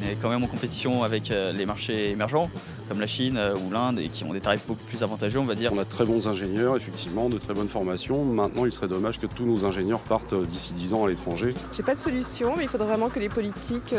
est quand même en compétition avec les marchés émergents, comme la Chine ou l'Inde, et qui ont des tarifs beaucoup plus avantageux, on va dire. On a de très bons ingénieurs, effectivement, de très bonnes formations. Maintenant, il serait dommage que tous nos ingénieurs partent d'ici 10 ans à l'étranger. J'ai pas de solution, mais il faudrait vraiment que les politiques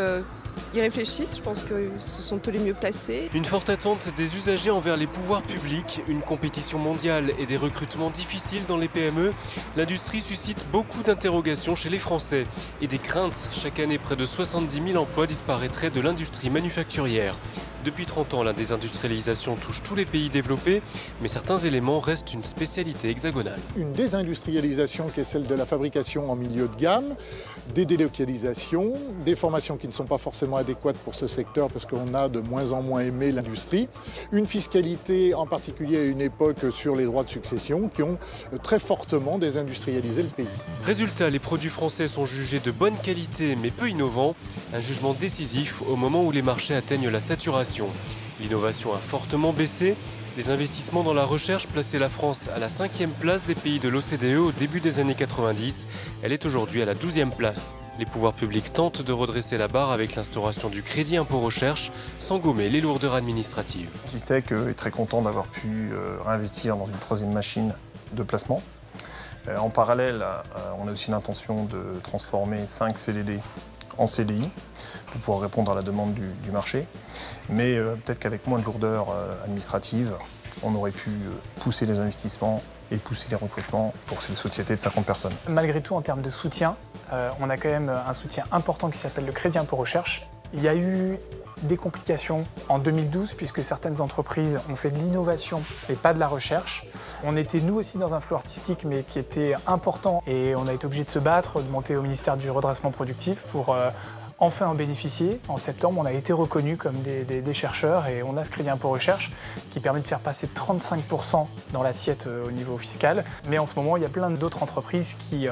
y réfléchissent. Je pense que ce sont eux les mieux placés. Une forte attente des usagers envers les pouvoirs publics, une compétition mondiale et des recrutements difficiles dans les PME. L'industrie suscite beaucoup d'interrogations chez les Français et des craintes. Chaque année, près de 70 000 emplois disparaîtraient de l'industrie manufacturière. Depuis 30 ans, la désindustrialisation touche tous les pays développés, mais certains éléments restent une spécialité hexagonale. Une désindustrialisation qui est celle de la fabrication en milieu de gamme, des délocalisations, des formations qui ne sont pas forcément adéquates pour ce secteur parce qu'on a de moins en moins aimé l'industrie, une fiscalité en particulier à une époque sur les droits de succession qui ont très fortement désindustrialisé le pays. Résultat, les produits français sont jugés de bonne qualité mais peu innovants, un jugement décisif au moment où les marchés atteignent la saturation. L'innovation a fortement baissé. Les investissements dans la recherche plaçaient la France à la 5e place des pays de l'OCDE au début des années 90. Elle est aujourd'hui à la 12e place. Les pouvoirs publics tentent de redresser la barre avec l'instauration du crédit impôt recherche, sans gommer les lourdeurs administratives. Systech est très content d'avoir pu réinvestir dans une 3e machine de placement. En parallèle, on a aussi l'intention de transformer 5 CDD en CDI pour pouvoir répondre à la demande du marché. Mais peut-être qu'avec moins de lourdeur administrative, on aurait pu pousser les investissements et pousser les recrutements pour ces sociétés de 50 personnes. Malgré tout, en termes de soutien, on a quand même un soutien important qui s'appelle le crédit impôt recherche. Il y a eu des complications en 2012 puisque certaines entreprises ont fait de l'innovation et pas de la recherche. On était nous aussi dans un flou artistique mais qui était important et on a été obligé de se battre, de monter au ministère du redressement productif pour enfin en bénéficier. En septembre, on a été reconnus comme des chercheurs et on a ce crédit impôt recherche qui permet de faire passer 35% dans l'assiette au niveau fiscal. Mais en ce moment, il y a plein d'autres entreprises qui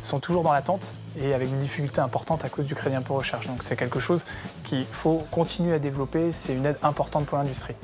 sont toujours dans l'attente et avec des difficultés importantes à cause du crédit impôt recherche. Donc c'est quelque chose qu'il faut continuer à développer, c'est une aide importante pour l'industrie.